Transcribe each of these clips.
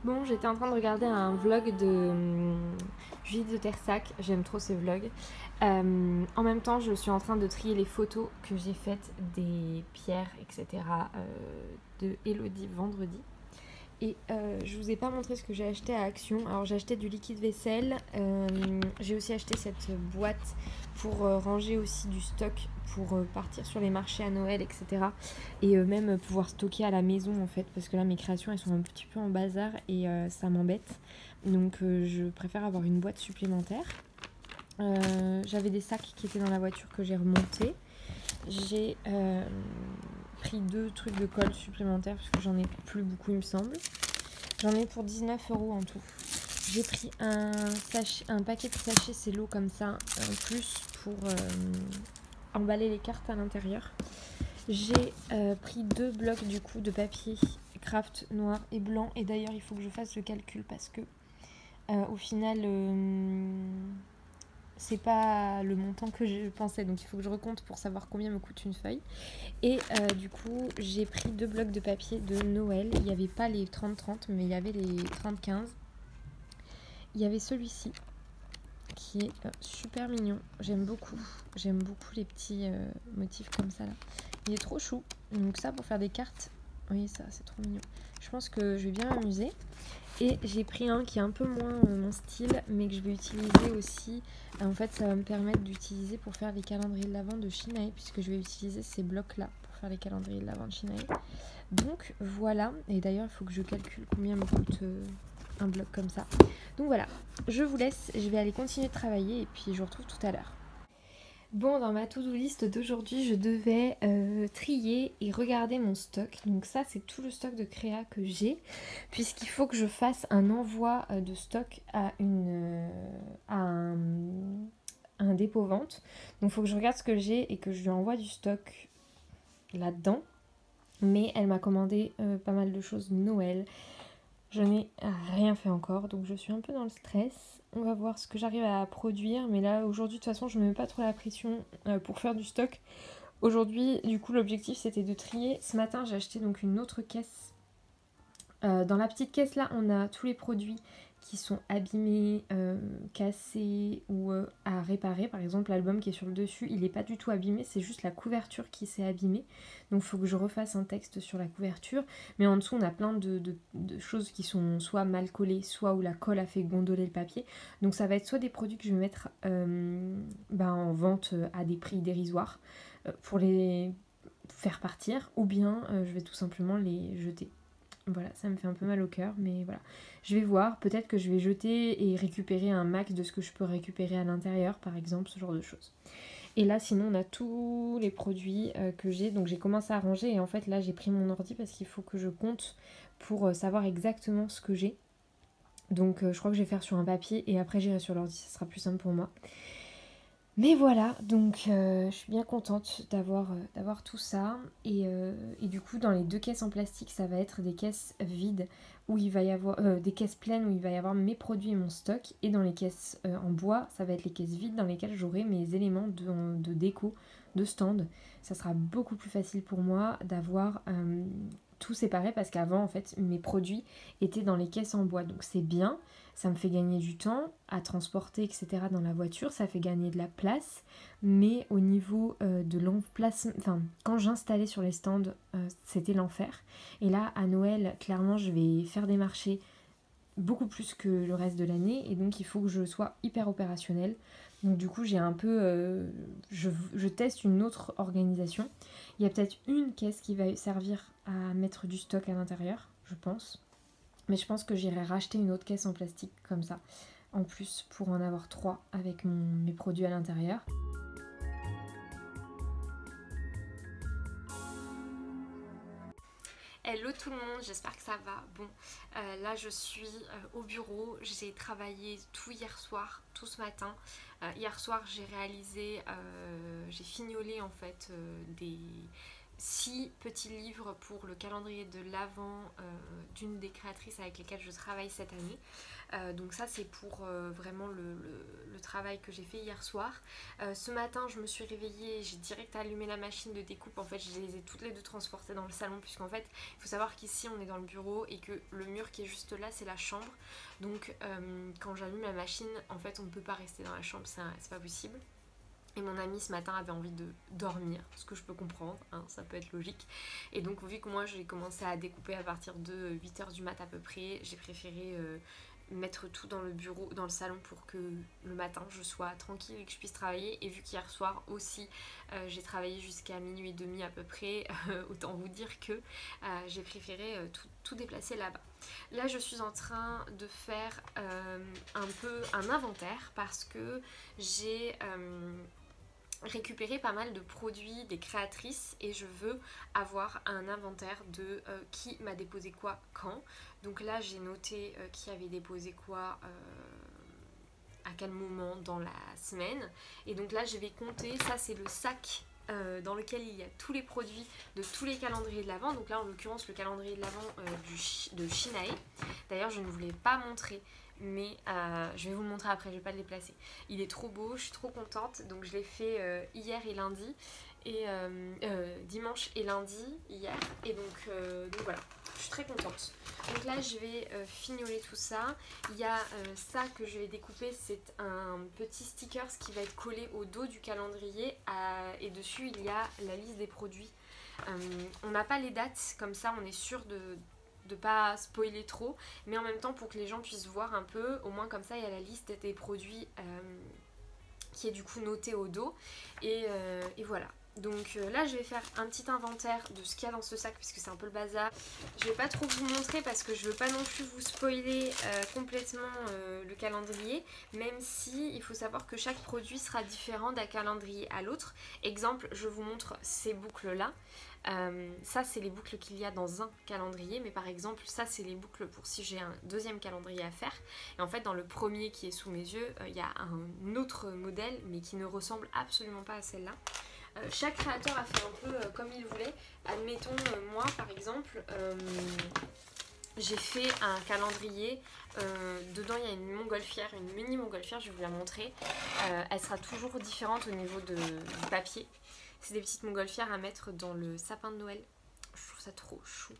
Bon, j'étais en train de regarder un vlog de Julie de Tersac, j'aime trop ces vlogs. En même temps, je suis en train de trier les photos que j'ai faites des pierres, etc. De Elodie vendredi. Et je vous ai pas montré ce que j'ai acheté à Action. Alors j'ai acheté du liquide vaisselle, j'ai aussi acheté cette boîte pour ranger aussi du stock pour partir sur les marchés à Noël, etc. Et même pouvoir stocker à la maison en fait, parce que là mes créations elles sont un petit peu en bazar et ça m'embête. Donc je préfère avoir une boîte supplémentaire. J'avais des sacs qui étaient dans la voiture que j'ai remontés. J'ai pris 2 trucs de colle supplémentaires parce que j'en ai plus beaucoup il me semble. J'en ai pour 19 € en tout. J'ai pris un paquet de sachets cello comme ça en plus pour emballer les cartes à l'intérieur. J'ai pris 2 blocs du coup de papier craft noir et blanc, et d'ailleurs il faut que je fasse le calcul parce que au final c'est pas le montant que je pensais, donc il faut que je recompte pour savoir combien me coûte une feuille. Et du coup j'ai pris 2 blocs de papier de Noël. Il n'y avait pas les 30-30 mais il y avait les 30-15. Il y avait celui-ci qui est super mignon, j'aime beaucoup les petits motifs comme ça là, il est trop chou. Donc ça pour faire des cartes, oui ça c'est trop mignon, je pense que je vais bien m'amuser. Et j'ai pris un qui est un peu moins mon style mais que je vais utiliser aussi, en fait ça va me permettre d'utiliser pour faire les calendriers de l'Avent de Shinae, puisque je vais utiliser ces blocs là pour faire les calendriers de l'Avent de Shinae. Donc voilà, et d'ailleurs il faut que je calcule combien me coûte un bloc comme ça. Donc voilà, je vous laisse, je vais aller continuer de travailler et puis je vous retrouve tout à l'heure. Bon, dans ma to-do list d'aujourd'hui, je devais trier et regarder mon stock. Donc ça, c'est tout le stock de créa que j'ai, puisqu'il faut que je fasse un envoi de stock à un dépôt-vente. Donc il faut que je regarde ce que j'ai et que je lui envoie du stock là-dedans. Mais elle m'a commandé pas mal de choses Noël. Je n'ai rien fait encore, donc je suis un peu dans le stress. On va voir ce que j'arrive à produire, mais là aujourd'hui de toute façon je me mets pas trop la pression pour faire du stock. Aujourd'hui du coup l'objectif c'était de trier. Ce matin j'ai acheté donc une autre caisse. Dans la petite caisse là on a tous les produits qui sont abîmés, cassés ou à réparer. Par exemple l'album qui est sur le dessus il n'est pas du tout abîmé, c'est juste la couverture qui s'est abîmée, donc il faut que je refasse un texte sur la couverture. Mais en dessous on a plein de choses qui sont soit mal collées, soit où la colle a fait gondoler le papier. Donc ça va être soit des produits que je vais mettre en vente à des prix dérisoires pour les faire partir, ou bien je vais tout simplement les jeter. Voilà, ça me fait un peu mal au cœur, mais voilà. Je vais voir, peut-être que je vais jeter et récupérer un max de ce que je peux récupérer à l'intérieur, par exemple, ce genre de choses. Et là, sinon, on a tous les produits que j'ai. Donc j'ai commencé à ranger et en fait, là, j'ai pris mon ordi parce qu'il faut que je compte pour savoir exactement ce que j'ai. Donc je crois que je vais faire sur un papier et après j'irai sur l'ordi, ça sera plus simple pour moi. Mais voilà, donc je suis bien contente d'avoir tout ça. Et du coup, dans les 2 caisses en plastique, ça va être des caisses vides où il va y avoir des caisses pleines où il va y avoir mes produits et mon stock. Et dans les caisses en bois, ça va être les caisses vides dans lesquelles j'aurai mes éléments de déco, de stand. Ça sera beaucoup plus facile pour moi d'avoir tout séparé parce qu'avant, en fait, mes produits étaient dans les caisses en bois. Donc c'est bien. Ça me fait gagner du temps à transporter, etc. dans la voiture, ça fait gagner de la place, mais au niveau de l'emplacement, enfin, quand j'installais sur les stands, c'était l'enfer. Et là, à Noël, clairement, je vais faire des marchés beaucoup plus que le reste de l'année, et donc il faut que je sois hyper opérationnelle. Donc du coup, j'ai un peu... je teste une autre organisation. Il y a peut-être une caisse qui va servir à mettre du stock à l'intérieur, je pense. Mais je pense que j'irai racheter une autre caisse en plastique comme ça, en plus, pour en avoir 3 avec mes produits à l'intérieur. Hello tout le monde, j'espère que ça va. Bon, là je suis au bureau, j'ai travaillé tout hier soir, tout ce matin. Hier soir j'ai fignolé en fait des 6 petits livres pour le calendrier de l'Avent d'une des créatrices avec lesquelles je travaille cette année. Donc ça c'est pour vraiment le travail que j'ai fait hier soir. Ce matin je me suis réveillée, j'ai direct allumé la machine de découpe. En fait je les ai toutes les deux transportées dans le salon, puisqu'en fait il faut savoir qu'ici on est dans le bureau et que le mur qui est juste là c'est la chambre. Donc quand j'allume la machine, en fait on ne peut pas rester dans la chambre, c'est pas possible. Et mon amie ce matin avait envie de dormir, ce que je peux comprendre, hein, ça peut être logique. Et donc vu que moi j'ai commencé à découper à partir de 8h du mat à peu près, j'ai préféré mettre tout dans le bureau, dans le salon, pour que le matin je sois tranquille et que je puisse travailler. Et vu qu'hier soir aussi j'ai travaillé jusqu'à minuit et demi à peu près, autant vous dire que j'ai préféré tout déplacer là-bas. Là je suis en train de faire un peu un inventaire, parce que j'ai récupérer pas mal de produits des créatrices et je veux avoir un inventaire de qui m'a déposé quoi quand. Donc là j'ai noté qui avait déposé quoi à quel moment dans la semaine, et donc là je vais compter. Ça c'est le sac dans lequel il y a tous les produits de tous les calendriers de l'Avent. Donc là en l'occurrence le calendrier de l'Avent de Shinae. D'ailleurs je ne vous l'ai pas montré, mais je vais vous le montrer après, je vais pas le déplacer. Il est trop beau, je suis trop contente. Donc je l'ai fait hier et lundi, et dimanche et lundi hier, et donc voilà, je suis très contente. Donc là je vais fignoler tout ça. Il y a ça que je vais découper, c'est un petit sticker qui va être collé au dos du calendrier, et dessus il y a la liste des produits. On n'a pas les dates, comme ça on est sûr de pas spoiler trop, mais en même temps pour que les gens puissent voir un peu, au moins comme ça il y a la liste des produits qui est du coup notée au dos, et voilà. Donc là je vais faire un petit inventaire de ce qu'il y a dans ce sac, puisque c'est un peu le bazar. Je vais pas trop vous montrer parce que je veux pas non plus vous spoiler complètement le calendrier, même si il faut savoir que chaque produit sera différent d'un calendrier à l'autre. Exemple, je vous montre ces boucles là. Ça c'est les boucles qu'il y a dans un calendrier, mais par exemple ça c'est les boucles pour si j'ai un deuxième calendrier à faire. Et en fait dans le premier qui est sous mes yeux, il y a un autre modèle mais qui ne ressemble absolument pas à celle-là. Chaque créateur a fait un peu comme il voulait. Admettons moi par exemple j'ai fait un calendrier, dedans il y a une montgolfière, une mini montgolfière, je vais vous la montrer. Elle sera toujours différente au niveau du papier. C'est des petites montgolfières à mettre dans le sapin de Noël. Je trouve ça trop chou.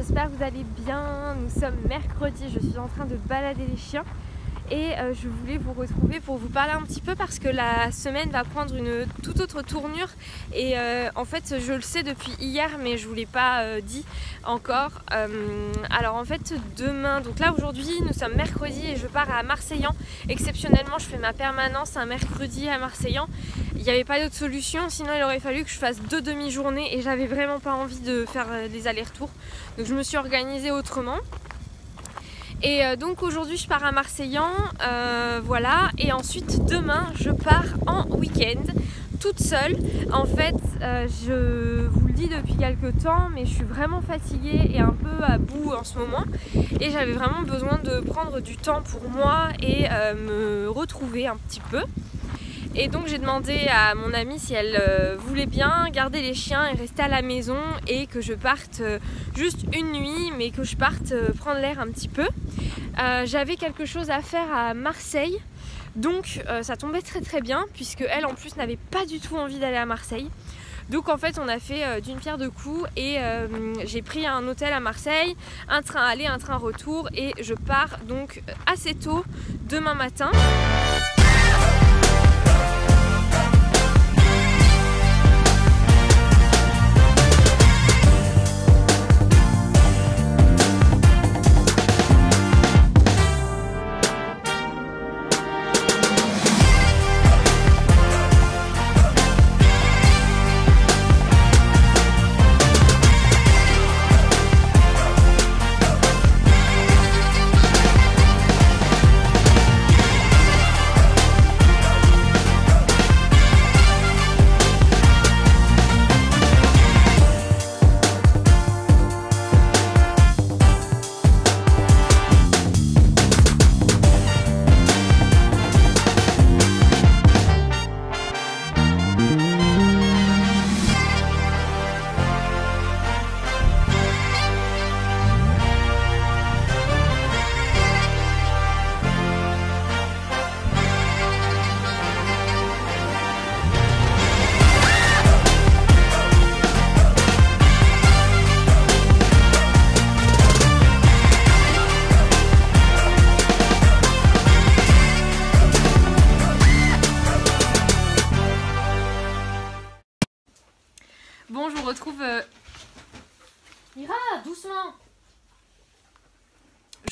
j'espère que vous allez bien. Nous sommes mercredi, je suis en train de balader les chiens et je voulais vous retrouver pour vous parler un petit peu parce que la semaine va prendre une toute autre tournure et en fait je le sais depuis hier mais je vous l'ai pas dit encore. Alors en fait demain, donc là aujourd'hui nous sommes mercredi et je pars à Marseillan. Exceptionnellement je fais ma permanence un mercredi à Marseillan. Il n'y avait pas d'autre solution, sinon il aurait fallu que je fasse 2 demi-journées et j'avais vraiment pas envie de faire les allers-retours. Donc je me suis organisée autrement. Et donc aujourd'hui je pars à Marseillan, voilà. Et ensuite demain je pars en week-end toute seule. En fait je vous le dis depuis quelques temps, mais je suis vraiment fatiguée et un peu à bout en ce moment. Et j'avais vraiment besoin de prendre du temps pour moi et me retrouver un petit peu. Et donc j'ai demandé à mon amie si elle voulait bien garder les chiens et rester à la maison et que je parte juste une nuit, mais que je parte prendre l'air un petit peu. J'avais quelque chose à faire à Marseille, donc ça tombait très bien puisque elle en plus n'avait pas du tout envie d'aller à Marseille. Donc en fait on a fait d'une pierre deux coups et j'ai pris un hôtel à Marseille, un train aller, un train retour et je pars donc assez tôt demain matin. Bon, je vous retrouve... Mira, doucement!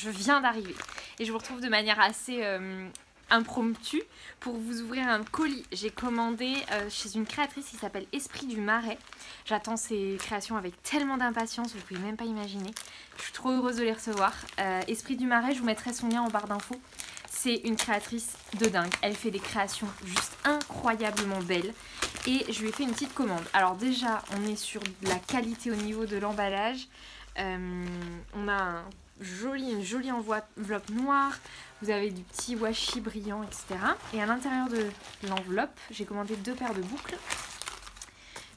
Je viens d'arriver et je vous retrouve de manière assez impromptue pour vous ouvrir un colis. J'ai commandé chez une créatrice qui s'appelle Esprit du Marais. J'attends ses créations avec tellement d'impatience, vous pouvez même pas imaginer. Je suis trop heureuse de les recevoir. Esprit du Marais, je vous mettrai son lien en barre d'infos. C'est une créatrice de dingue. Elle fait des créations juste incroyablement belles. Et je lui ai fait une petite commande. Alors déjà, on est sur de la qualité au niveau de l'emballage. On a une jolie enveloppe noire. Vous avez du petit washi brillant, etc. Et à l'intérieur de l'enveloppe, j'ai commandé 2 paires de boucles.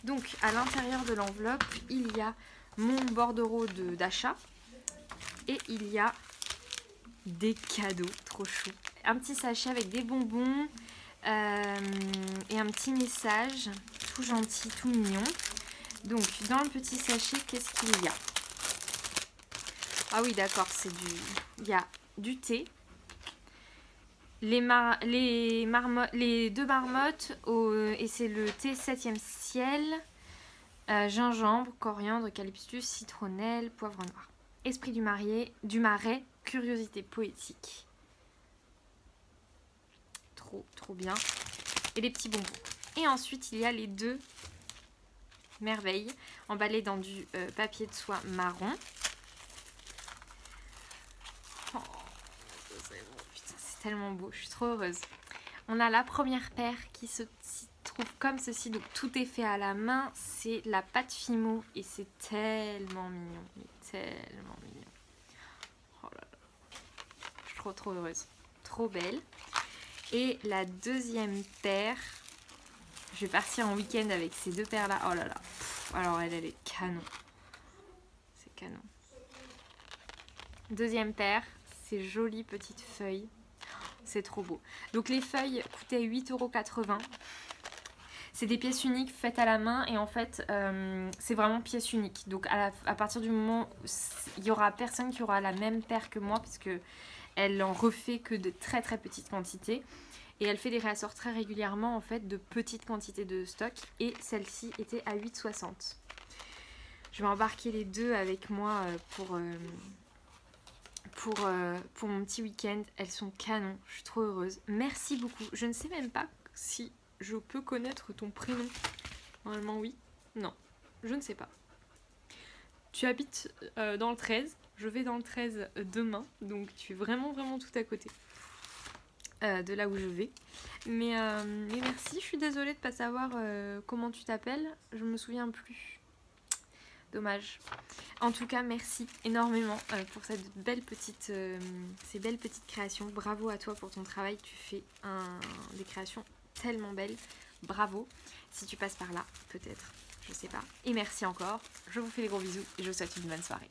Donc à l'intérieur de l'enveloppe, il y a mon bordereau d'achat. Et il y a des cadeaux trop chou. Un petit sachet avec des bonbons et un petit message tout gentil, tout mignon. Donc dans le petit sachet, qu'est-ce qu'il y a? Ah oui d'accord, il y a du thé, les 2 marmottes et c'est le thé 7e ciel, gingembre, coriandre, eucalyptus, citronnelle, poivre noir. Esprit du Marais, curiosité poétique. Trop bien. Et les petits bonbons. Et ensuite il y a les 2 merveilles emballées dans du papier de soie marron. Oh, c'est tellement beau, je suis trop heureuse. On a la première paire qui se trouve comme ceci, donc tout est fait à la main. C'est la pâte Fimo et c'est tellement mignon, tellement mignon. Oh là là, je suis trop heureuse, trop belle. Et la deuxième paire, je vais partir en week-end avec ces 2 paires là. Oh là là, alors elle est canon, c'est canon. Deuxième paire, ces jolies petites feuilles. C'est trop beau. Donc les feuilles coûtaient 8,80 €. C'est des pièces uniques faites à la main et en fait c'est vraiment pièce unique. Donc à partir du moment où il y aura personne qui aura la même paire que moi parce que elle en refait que de très très petites quantités. Et elle fait des réassorts très régulièrement en fait de petites quantités de stock. Et celle-ci était à 8,60. Je vais embarquer les deux avec moi pour mon petit week-end. Elles sont canon, je suis trop heureuse. Merci beaucoup. Je ne sais même pas si je peux connaître ton prénom. Normalement oui. Non, je ne sais pas. Tu habites dans le 13. Je vais dans le 13 demain. Donc tu es vraiment tout à côté de là où je vais. Mais merci, je suis désolée de ne pas savoir comment tu t'appelles. Je me souviens plus. Dommage. En tout cas, merci énormément pour ces belles petites créations. Bravo à toi pour ton travail. Tu fais des créations tellement belles. Bravo. Si tu passes par là, peut-être. Je sais pas. Et merci encore. Je vous fais des gros bisous et je vous souhaite une bonne soirée.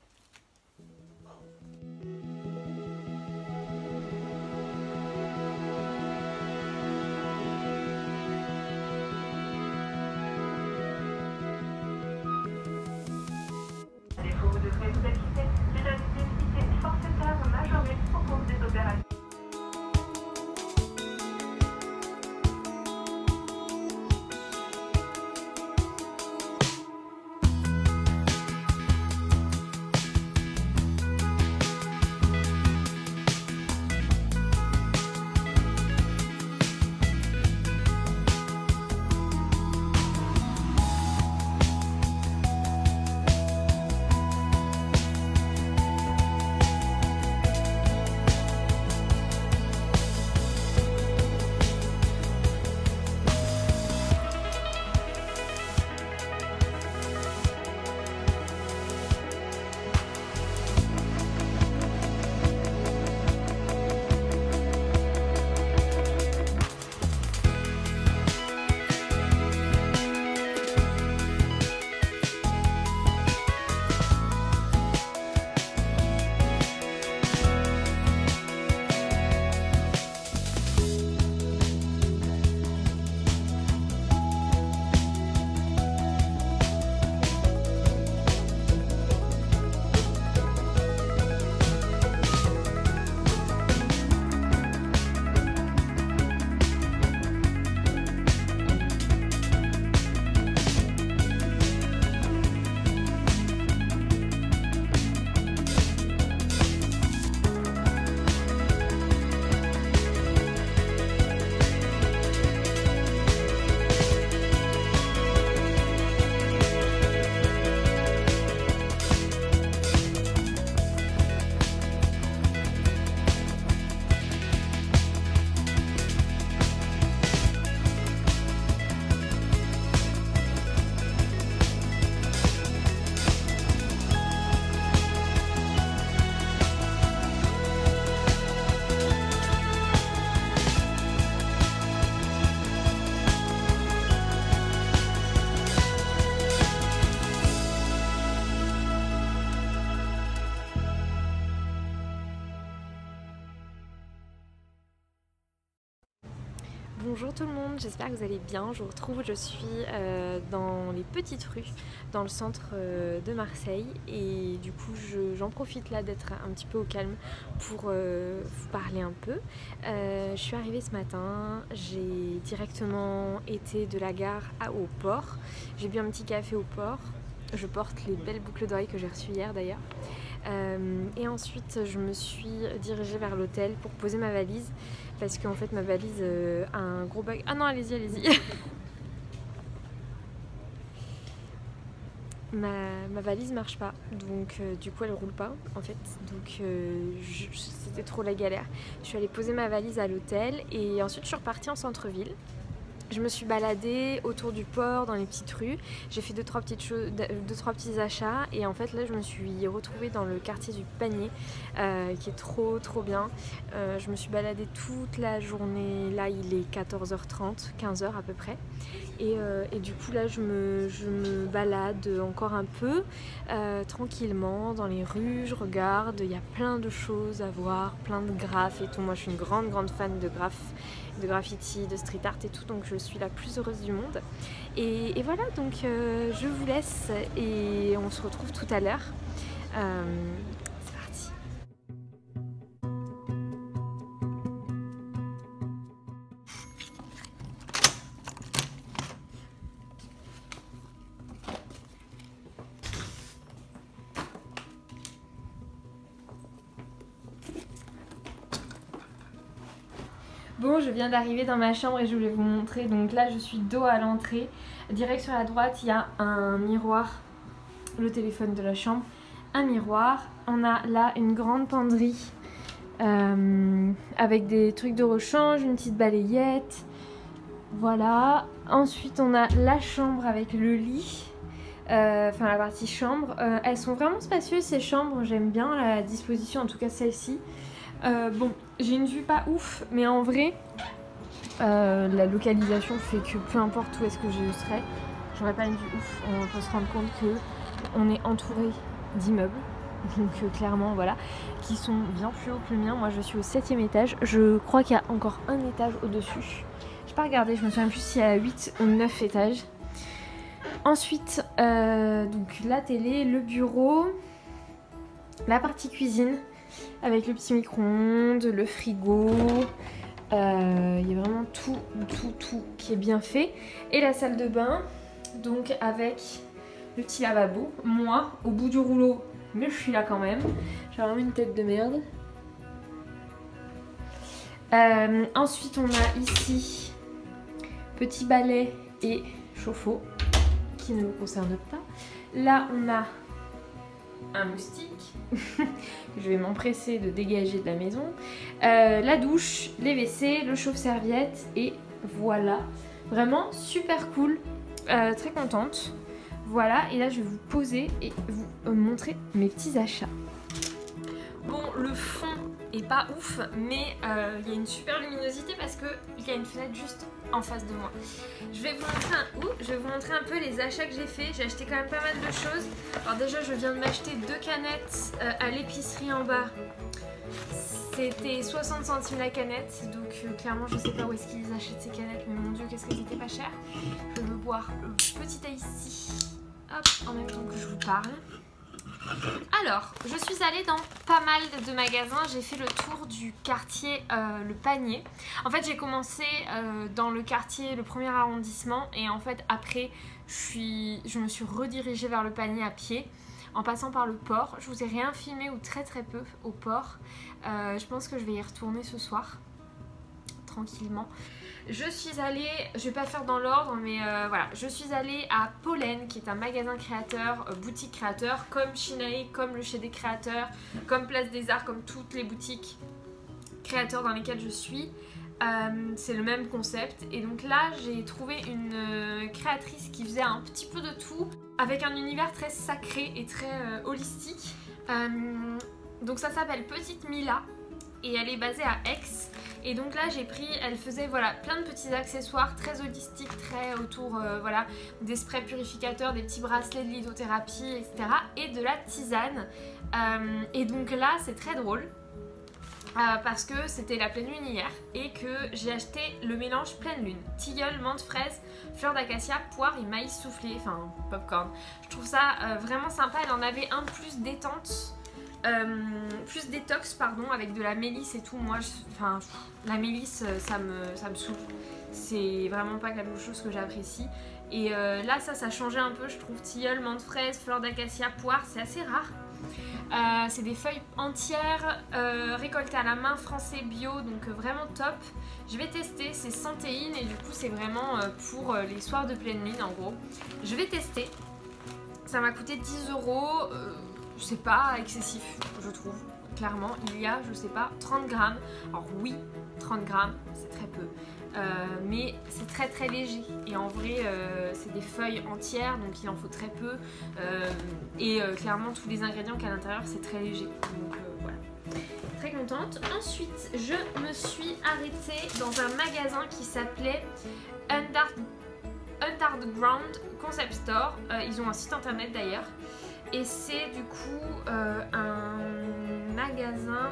Bonjour tout le monde, j'espère que vous allez bien. Je vous retrouve, je suis dans les petites rues, dans le centre de Marseille. Et du coup, j'en profite là d'être un petit peu au calme pour vous parler un peu. Je suis arrivée ce matin, j'ai directement été de la gare au port. J'ai bu un petit café au port. Je porte les belles boucles d'oreilles que j'ai reçues hier d'ailleurs. Et ensuite je me suis dirigée vers l'hôtel pour poser ma valise parce qu'en fait ma valise a un gros bug. Ah non, allez-y, allez-y. ma valise marche pas, donc du coup elle roule pas en fait, donc c'était trop la galère. Je suis allée poser ma valise à l'hôtel et ensuite je suis repartie en centre-ville. Je me suis baladée autour du port, dans les petites rues. J'ai fait deux trois petits achats. Et en fait, là, je me suis retrouvée dans le quartier du Panier, qui est trop bien. Je me suis baladée toute la journée. Là, il est 14h30, 15h à peu près. Et du coup, là, je me balade encore un peu, tranquillement, dans les rues. Je regarde, il y a plein de choses à voir, plein de graphes et tout. Moi, je suis une grande fan de graffiti, de street art et tout. Donc, je suis la plus heureuse du monde. Et voilà, donc je vous laisse et on se retrouve tout à l'heure. C'est parti. Bon, je viens d'arriver dans ma chambre et je voulais vous montrer. Donc là, je suis dos à l'entrée. Direct sur la droite, il y a un miroir, le téléphone de la chambre, un miroir. On a là une grande penderie avec des trucs de rechange, une petite balayette. Voilà. Ensuite, on a la chambre avec le lit. Enfin, la partie chambre. Elles sont vraiment spacieuses, ces chambres. J'aime bien la disposition, en tout cas celle-ci. Bon, j'ai une vue pas ouf, mais en vrai, la localisation fait que peu importe où est-ce que je serai, j'aurais pas une vue ouf. On peut se rendre compte que on est entouré d'immeubles, donc clairement, voilà, qui sont bien plus hauts que le mien. Moi, je suis au 7e étage. Je crois qu'il y a encore un étage au-dessus. J'ai pas regardé, je me souviens plus s'il y a 8 ou 9 étages. Ensuite, donc la télé, le bureau, la partie cuisine, avec le petit micro-ondes, le frigo, il y a vraiment tout qui est bien fait. Et la salle de bain, donc avec le petit lavabo. Moi, au bout du rouleau, mais je suis là quand même. J'ai vraiment une tête de merde. Ensuite, on a ici petit balai et chauffe-eau qui ne me concerne pas. Là, on a un moustique que je vais m'empresser de dégager de la maison, la douche, les WC, le chauffe-serviette et voilà, vraiment super cool, très contente. Voilà, et là je vais vous poser et vous montrer mes petits achats. Bon, le fond est pas ouf, mais il y a une super luminosité parce qu'il y a une fenêtre juste en face de moi. Je vais vous montrer un peu les achats que j'ai fait. J'ai acheté quand même pas mal de choses. Alors déjà, je viens de m'acheter 2 canettes à l'épicerie en bas. C'était 60 centimes la canette, donc clairement je sais pas où est-ce qu'ils achètent ces canettes, mais mon dieu qu'est-ce qu'elles étaient pas chères. Je vais boire le petit ici, hop, en même temps que je vous parle. Alors, je suis allée dans pas mal de magasins, j'ai fait le tour du quartier Le Panier. En fait, j'ai commencé dans le quartier, le 1er arrondissement, et en fait, après, je me suis redirigée vers Le Panier à pied, en passant par le port. Je vous ai rien filmé ou très peu au port. Je pense que je vais y retourner ce soir, tranquillement. Je suis allée, je vais pas faire dans l'ordre, mais voilà, je suis allée à Pollen, qui est un magasin créateur, boutique créateur, comme Chinae, comme le Chez des Créateurs, comme Place des Arts, comme toutes les boutiques créateurs dans lesquelles je suis. C'est le même concept, et donc là j'ai trouvé une créatrice qui faisait un petit peu de tout, avec un univers très sacré et très holistique. Donc ça s'appelle Petite Mila, et elle est basée à Aix. Et donc là j'ai pris, elle faisait voilà plein de petits accessoires très holistiques, très autour voilà, des sprays purificateurs, des petits bracelets de lithothérapie, etc. et de la tisane. Et donc là c'est très drôle parce que c'était la pleine lune hier et que j'ai acheté le mélange pleine lune, tilleul, menthe, fraise, fleur d'acacia, poire et maïs soufflé, enfin popcorn. Je trouve ça vraiment sympa. Elle en avait un plus détente. Plus détox pardon, avec de la mélisse et tout. Moi enfin la mélisse ça me saoule, c'est vraiment pas quelque chose que j'apprécie, et là ça changeait un peu, je trouve. Tilleul, menthe, fraise, fleur d'acacia, poire, c'est assez rare. C'est des feuilles entières récoltées à la main, français, bio, donc vraiment top. Je vais tester, c'est santéine et du coup c'est vraiment pour les soirs de pleine lune en gros. Je vais tester, ça m'a coûté 10 €. C'est pas excessif, je trouve. Clairement, il y a, je sais pas, 30 grammes. Alors oui, 30 grammes, c'est très peu. Mais c'est très léger. Et en vrai, c'est des feuilles entières, donc il en faut très peu. Et clairement, tous les ingrédients qu'il y a à l'intérieur, c'est très léger. Donc voilà. Très contente. Ensuite, je me suis arrêtée dans un magasin qui s'appelait Underground Concept Store. Ils ont un site internet d'ailleurs. Et c'est du coup un magasin,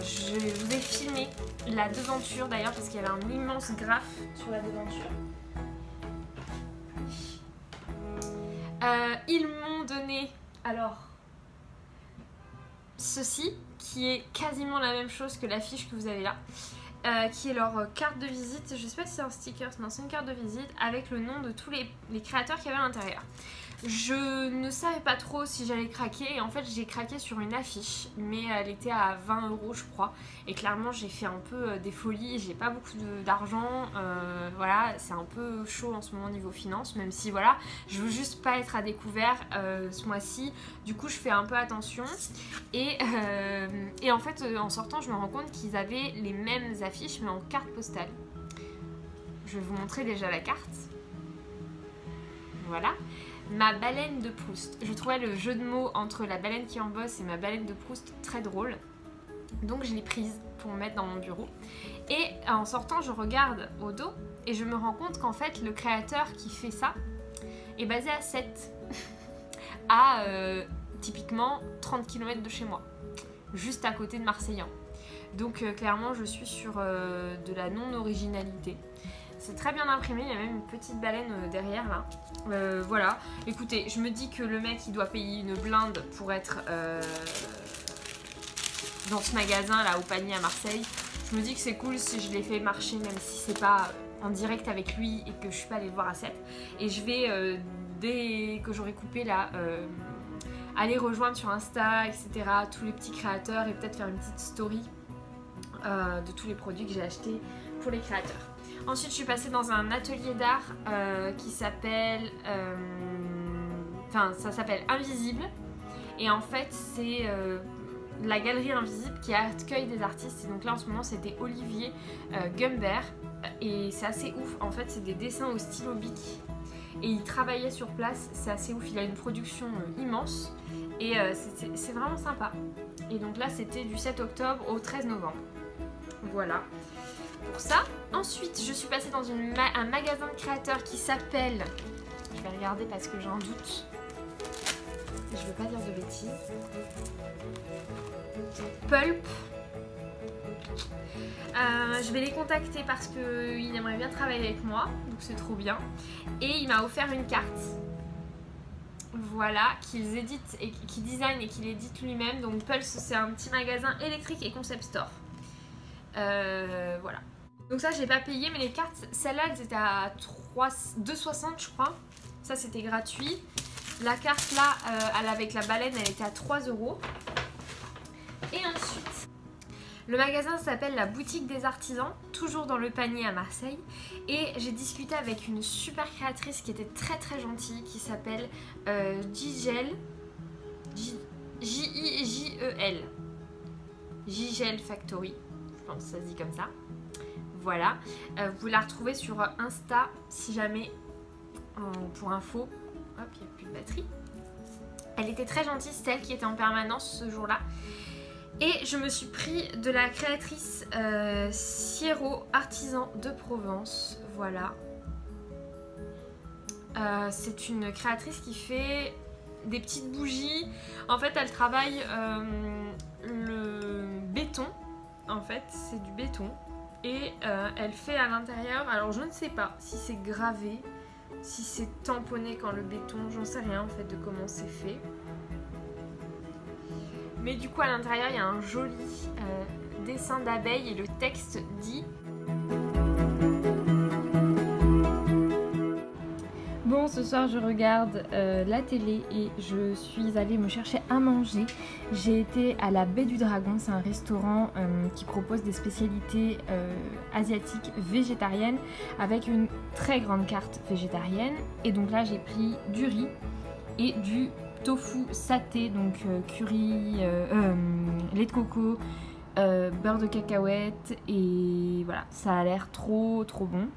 je vous ai filmé la devanture d'ailleurs parce qu'il y avait un immense graphe sur la devanture. Ils m'ont donné alors ceci qui est quasiment la même chose que l'affiche que vous avez là. Qui est leur carte de visite, je sais pas si c'est un sticker, non c'est une carte de visite avec le nom de tous les créateurs qu'il y avait à l'intérieur. Je ne savais pas trop si j'allais craquer et en fait j'ai craqué sur une affiche mais elle était à 20 € je crois et clairement j'ai fait un peu des folies, j'ai pas beaucoup d'argent, voilà c'est un peu chaud en ce moment niveau finance même si voilà je veux juste pas être à découvert ce mois-ci, du coup je fais un peu attention et en fait en sortant je me rends compte qu'ils avaient les mêmes affiches mais en carte postale. Je vais vous montrer déjà la carte, voilà. Ma baleine de Proust. Je trouvais le jeu de mots entre la baleine qui embosse et ma baleine de Proust très drôle. Donc je l'ai prise pour me mettre dans mon bureau. Et en sortant, je regarde au dos et je me rends compte qu'en fait, le créateur qui fait ça est basé à Sète. À typiquement 30 km de chez moi. Juste à côté de Marseillan. Donc clairement, je suis sur de la non-originalité. C'est très bien imprimé, il y a même une petite baleine derrière là. Voilà, écoutez, je me dis que le mec il doit payer une blinde pour être dans ce magasin là au panier à Marseille. Je me dis que c'est cool si je l'ai fait marcher même si c'est pas en direct avec lui et que je suis pas allée le voir à 7. Et je vais, dès que j'aurai coupé là, aller rejoindre sur Insta, etc. tous les petits créateurs et peut-être faire une petite story de tous les produits que j'ai achetés pour les créateurs. Ensuite, je suis passée dans un atelier d'art qui s'appelle... ça s'appelle Invisible. Et en fait, c'est la galerie Invisible qui accueille des artistes. Et donc là, en ce moment, c'était Olivier Gumbert. Et c'est assez ouf. En fait, c'est des dessins au stylo bic. Et il travaillait sur place. C'est assez ouf. Il a une production immense. Et c'est vraiment sympa. Et donc là, c'était du 7 octobre au 13 novembre. Voilà. Pour ça. Ensuite, je suis passée dans un magasin de créateurs qui s'appelle... Je vais regarder parce que j'ai un doute. Je veux pas dire de bêtises. Pulp. Je vais les contacter parce qu'il aimerait bien travailler avec moi. Donc c'est trop bien. Et il m'a offert une carte. Voilà, qu'ils éditent et qui design et qu'il édite lui-même. Donc Pulse, c'est un petit magasin électrique et concept store. Voilà. Donc ça j'ai pas payé mais les cartes, celles-là elles étaient à 2,60 je crois. Ça c'était gratuit. La carte là, avec la baleine, elle était à 3 €. Et ensuite, le magasin s'appelle la boutique des artisans, toujours dans le panier à Marseille. Et j'ai discuté avec une super créatrice qui était très très gentille, qui s'appelle Jigel. J-I-J-E-L. Jigel Factory. Je pense que ça se dit comme ça. Voilà. Vous pouvez la retrouver sur Insta si jamais, pour info. Hop, il n'y a plus de batterie. Elle était très gentille, c'est elle qui était en permanence ce jour-là. Et je me suis pris de la créatrice Sierro Artisan de Provence. Voilà. C'est une créatrice qui fait des petites bougies. En fait, elle travaille le béton. En fait, c'est du béton. Et elle fait à l'intérieur, alors je ne sais pas si c'est gravé, si c'est tamponné quand le béton, j'en sais rien en fait de comment c'est fait. Mais du coup à l'intérieur il y a un joli dessin d'abeille et le texte dit... Bon, ce soir je regarde la télé et je suis allée me chercher à manger. J'ai été à la Baie du Dragon, c'est un restaurant qui propose des spécialités asiatiques végétariennes avec une très grande carte végétarienne. Et donc là j'ai pris du riz et du tofu saté, donc curry, lait de coco, beurre de cacahuète et voilà, ça a l'air trop bon.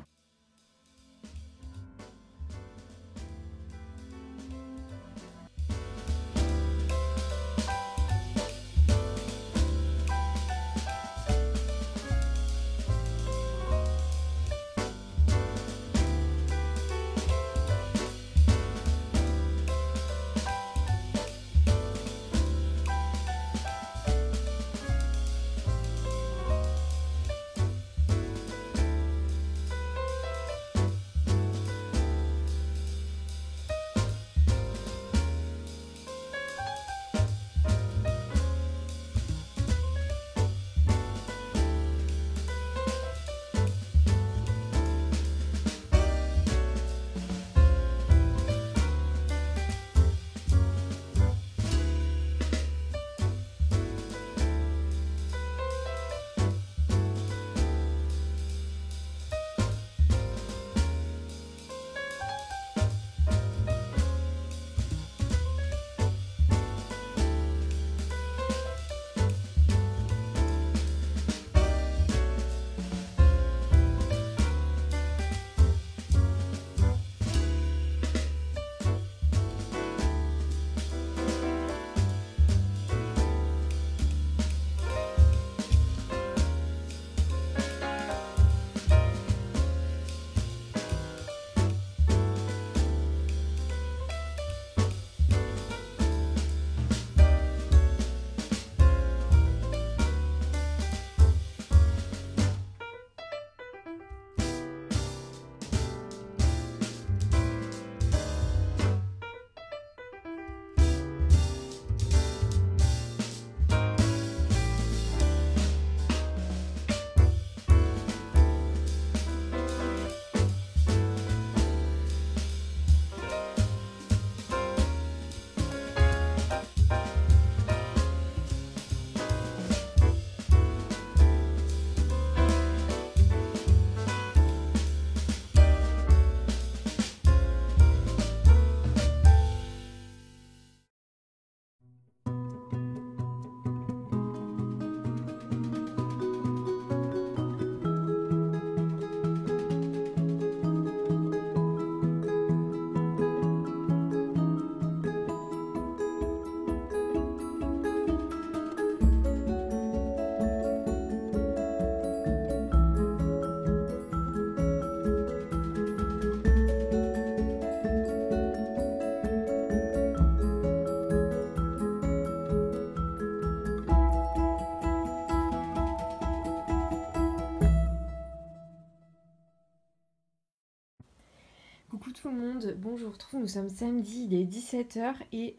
Coucou tout le monde, bon je vous retrouve, nous sommes samedi, il est 17 h et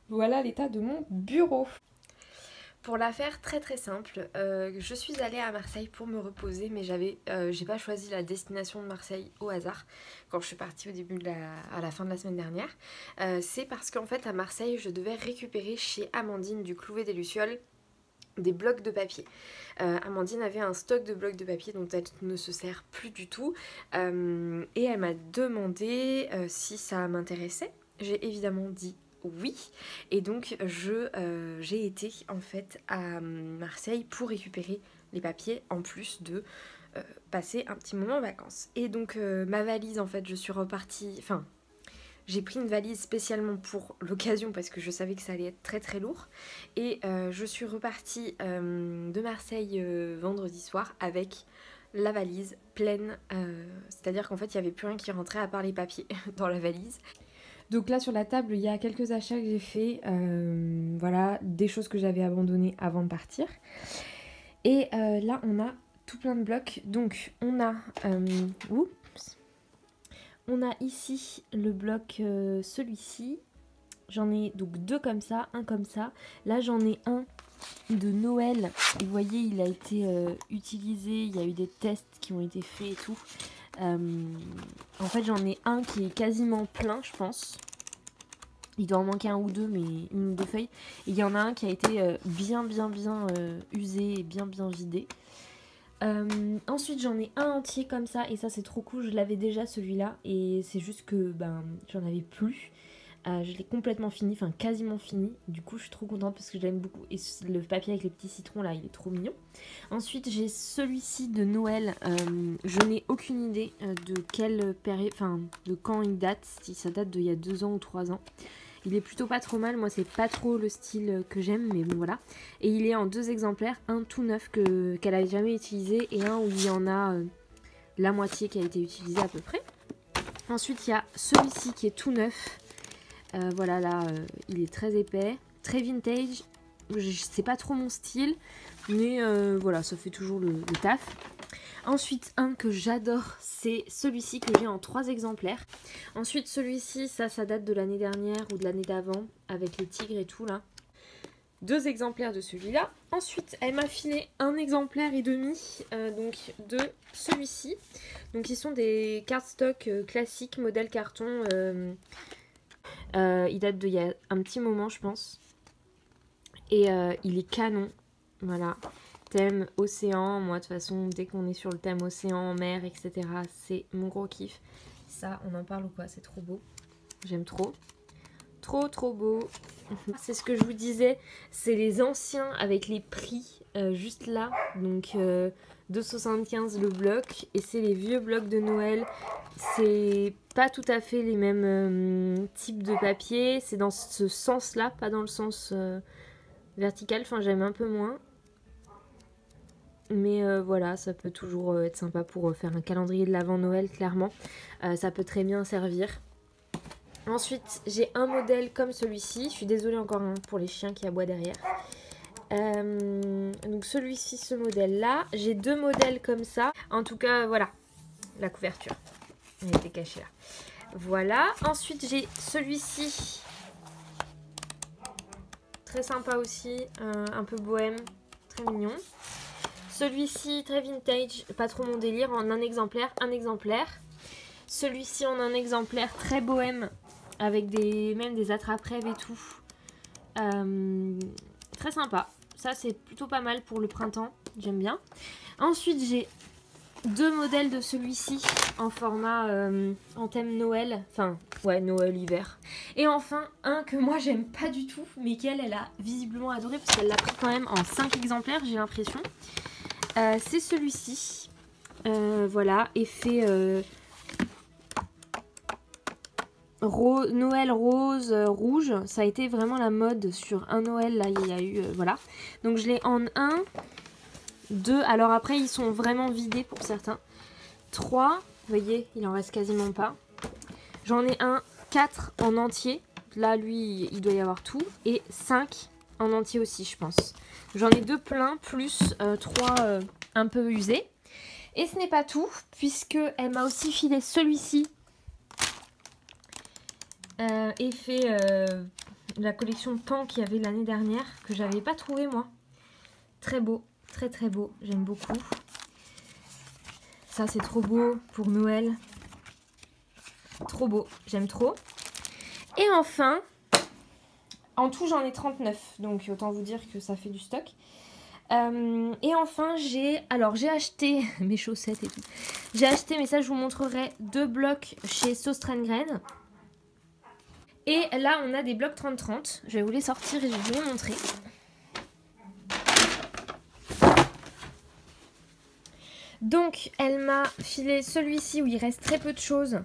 voilà l'état de mon bureau. Pour la faire très très simple, je suis allée à Marseille pour me reposer, mais j'ai pas choisi la destination de Marseille au hasard quand je suis partie à la fin de la semaine dernière. C'est parce qu'en fait à Marseille je devais récupérer chez Amandine du Clouet des Lucioles des blocs de papier. Amandine avait un stock de blocs de papier dont elle ne se sert plus du tout et elle m'a demandé si ça m'intéressait. J'ai évidemment dit oui et donc j'ai été en fait à Marseille pour récupérer les papiers en plus de passer un petit moment en vacances. Et donc ma valise en fait je suis repartie, j'ai pris une valise spécialement pour l'occasion parce que je savais que ça allait être très très lourd. Et je suis repartie de Marseille vendredi soir avec la valise pleine. C'est-à-dire qu'en fait il n'y avait plus rien qui rentrait à part les papiers dans la valise. Donc là sur la table il y a quelques achats que j'ai fait. Voilà, des choses que j'avais abandonnées avant de partir. Et là on a tout plein de blocs. Donc on a... On a ici le bloc, celui-ci. J'en ai donc deux comme ça, un comme ça. Là j'en ai un de Noël. Vous voyez il a été utilisé, il y a eu des tests qui ont été faits et tout. En fait j'en ai un qui est quasiment plein je pense. Il doit en manquer un ou deux, mais une ou deux feuilles. Et il y en a un qui a été bien usé et bien vidé. Ensuite j'en ai un entier comme ça et ça c'est trop cool, je l'avais déjà celui-là et c'est juste que j'en avais plus. Je l'ai complètement fini, enfin quasiment fini, du coup je suis trop contente parce que je l'aime beaucoup et le papier avec les petits citrons là il est trop mignon. Ensuite j'ai celui-ci de Noël, je n'ai aucune idée de quelle période, de quand il date, si ça date d'il y a 2 ans ou 3 ans. Il est plutôt pas trop mal, moi c'est pas trop le style que j'aime, mais bon voilà. Et il est en 2 exemplaires, un tout neuf qu'elle a jamais utilisé et un où il y en a la moitié qui a été utilisée à peu près. Ensuite il y a celui-ci qui est tout neuf, voilà là il est très épais, très vintage, c'est pas trop mon style, mais voilà ça fait toujours le taf. Ensuite, un que j'adore, c'est celui-ci que j'ai en 3 exemplaires. Ensuite, celui-ci, ça date de l'année dernière ou de l'année d'avant, avec les tigres et tout là. 2 exemplaires de celui-là. Ensuite, elle m'a filé un exemplaire et demi donc de celui-ci. Donc, ils sont des cardstock classiques, modèle carton. Il date d'il y a un petit moment, je pense. Et il est canon. Voilà. Thème océan, moi de toute façon dès qu'on est sur le thème océan, mer, etc. c'est mon gros kiff. Ça on en parle ou quoi, c'est trop beau, j'aime trop. Trop beau. C'est ce que je vous disais, c'est les anciens avec les prix juste là, donc 2,75 le bloc, et c'est les vieux blocs de Noël. C'est pas tout à fait les mêmes types de papier, c'est dans ce sens là, pas dans le sens vertical, enfin j'aime un peu moins. Mais voilà, ça peut toujours être sympa pour faire un calendrier de l'avant Noël, clairement. Ça peut très bien servir. Ensuite, j'ai un modèle comme celui-ci. Je suis désolée encore pour les chiens qui aboient derrière. Donc celui-ci, ce modèle-là. J'ai 2 modèles comme ça. En tout cas, voilà, la couverture. Elle était cachée là. Voilà. Ensuite, j'ai celui-ci. Très sympa aussi. Un peu bohème. Très mignon. Celui-ci, très vintage, pas trop mon délire, en un exemplaire. Celui-ci en un exemplaire, très bohème, avec même des attrape-rêves et tout. Très sympa. Ça, c'est plutôt pas mal pour le printemps, j'aime bien. Ensuite, j'ai 2 modèles de celui-ci en format, en thème Noël. Enfin, ouais, Noël-hiver. Et enfin, un que moi, j'aime pas du tout, mais qu'elle a visiblement adoré, parce qu'elle l'a pris quand même en 5 exemplaires, j'ai l'impression. C'est celui-ci, voilà, effet Noël rose, rouge, ça a été vraiment la mode sur un Noël, là il y a eu, voilà. Donc je l'ai en 1, 2, alors après ils sont vraiment vidés pour certains, 3, vous voyez, il en reste quasiment pas. J'en ai un 4 en entier, là lui il doit y avoir tout, et 5 en entier aussi je pense. J'en ai 2 pleins plus 3 un peu usés. Et ce n'est pas tout, puisque elle m'a aussi filé celui-ci et fait la collection Pan qu'il y avait l'année dernière, que j'avais pas trouvé moi. Très beau, très très beau, j'aime beaucoup. Ça c'est trop beau pour Noël. Trop beau, j'aime trop. Et enfin, en tout j'en ai 39, donc autant vous dire que ça fait du stock. Et enfin j'ai acheté mes chaussettes et tout. J'ai acheté, mais ça je vous montrerai, 2 blocs chez Sostrengren. Et là on a des blocs 30-30. Je vais vous les sortir et je vais vous les montrer. Donc elle m'a filé celui-ci où il reste très peu de choses.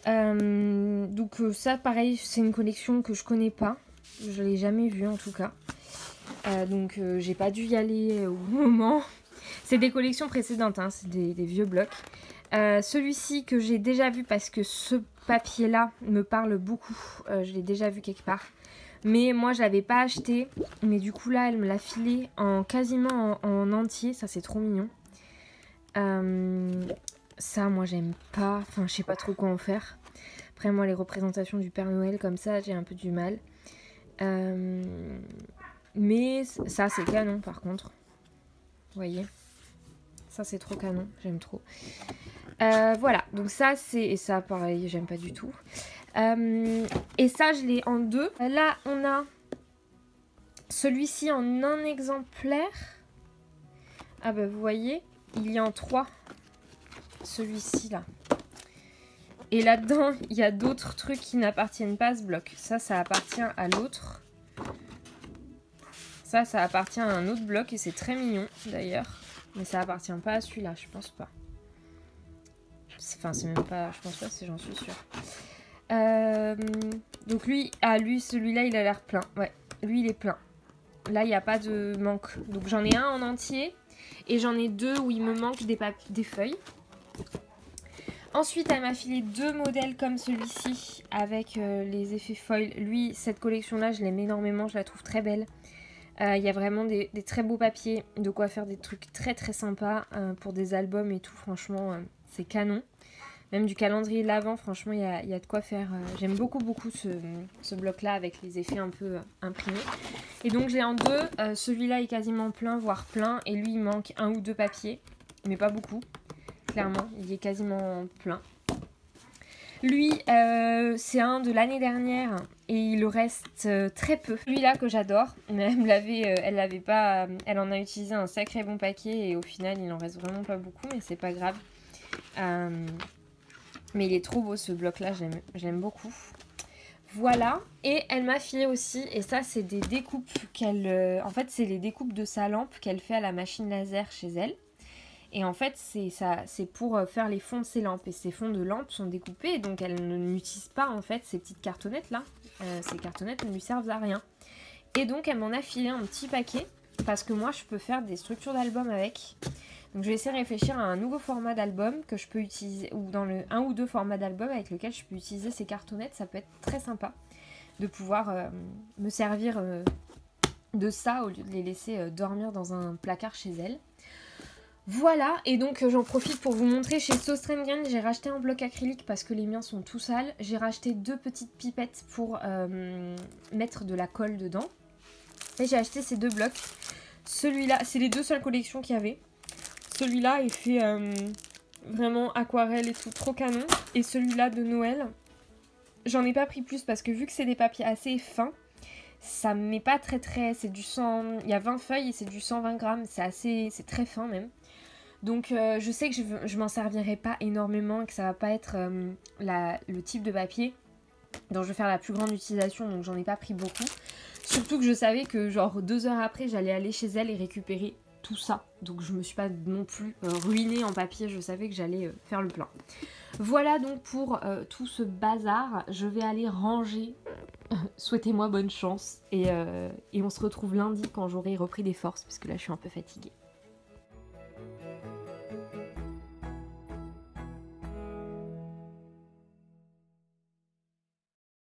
Donc ça pareil, c'est une collection que je connais pas. Je l'ai jamais vue en tout cas. Donc j'ai pas dû y aller au moment. C'est des collections précédentes, hein, c'est des vieux blocs. Celui-ci que j'ai déjà vu parce que ce papier là me parle beaucoup. Je l'ai déjà vu quelque part. Mais moi je l'avais pas acheté. Mais du coup là elle me l'a filé quasiment en entier. Ça c'est trop mignon. Ça moi j'aime pas. Enfin je sais pas trop quoi en faire. Après moi les représentations du Père Noël comme ça j'ai un peu du mal. Mais ça c'est canon par contre. Vous voyez, ça c'est trop canon, j'aime trop. Voilà, donc ça c'est... Et ça pareil, j'aime pas du tout. Et ça je l'ai en 2. Là on a celui-ci en un exemplaire. Ah bah vous voyez, il y a en 3. Celui-ci là. Et là-dedans, il y a d'autres trucs qui n'appartiennent pas à ce bloc. Ça appartient à l'autre. Ça appartient à un autre bloc et c'est très mignon d'ailleurs. Mais ça appartient pas à celui-là, je pense pas. Enfin, c'est même pas... Je pense pas, j'en suis sûre. Donc lui, celui-là, il a l'air plein. Ouais, lui, il est plein. Là, il n'y a pas de manque. Donc j'en ai un en entier. Et j'en ai 2 où il me manque des feuilles. Ensuite, elle m'a filé 2 modèles comme celui-ci avec les effets foil. Lui, cette collection-là, je l'aime énormément. Je la trouve très belle. Il y a vraiment des très beaux papiers, de quoi faire des trucs très très sympas pour des albums et tout, franchement c'est canon. Même du calendrier de l'Avent, franchement il y a de quoi faire. J'aime beaucoup ce bloc là avec les effets un peu imprimés. Et donc j'ai en 2, celui-là est quasiment plein, voire plein, et lui il manque 1 ou 2 papiers, mais pas beaucoup, clairement, il est quasiment plein. Lui, c'est un de l'année dernière et il reste très peu. Celui-là que j'adore, mais elle en a utilisé un sacré bon paquet et au final il en reste vraiment pas beaucoup, mais c'est pas grave. Mais il est trop beau ce bloc-là, j'aime beaucoup. Voilà, et elle m'a filé aussi, et ça c'est des découpes en fait c'est les découpes de sa lampe qu'elle fait à la machine laser chez elle. Et en fait, c'est pour faire les fonds de ses lampes. Et ces fonds de lampes sont découpés, donc elle n'utilise pas en fait ces petites cartonnettes là. Ces cartonnettes ne lui servent à rien. Et donc elle m'en a filé un petit paquet, parce que moi je peux faire des structures d'album avec. Donc je vais essayer de réfléchir à un nouveau format d'album que je peux utiliser, ou dans le 1 ou 2 formats d'album avec lequel je peux utiliser ces cartonnettes. Ça peut être très sympa de pouvoir me servir de ça au lieu de les laisser dormir dans un placard chez elle. Voilà, et donc j'en profite pour vous montrer chez Sostrengren, j'ai racheté un bloc acrylique parce que les miens sont tout sales. J'ai racheté 2 petites pipettes pour mettre de la colle dedans. Et j'ai acheté ces 2 blocs. Celui-là, c'est les 2 seules collections qu'il y avait. Celui-là, il fait vraiment aquarelle et tout, trop canon. Et celui-là de Noël, j'en ai pas pris plus parce que vu que c'est des papiers assez fins, ça me met pas très... C'est du 100... Il y a 20 feuilles et c'est du 120 grammes, c'est très fin même. Donc je sais que je m'en servirai pas énormément et que ça va pas être le type de papier dont je vais faire la plus grande utilisation, donc j'en ai pas pris beaucoup. Surtout que je savais que genre 2 heures après j'allais aller chez elle et récupérer tout ça. Donc je me suis pas non plus ruinée en papier, je savais que j'allais faire le plein. Voilà donc pour tout ce bazar, je vais aller ranger. Souhaitez-moi bonne chance et on se retrouve lundi quand j'aurai repris des forces parce que là je suis un peu fatiguée.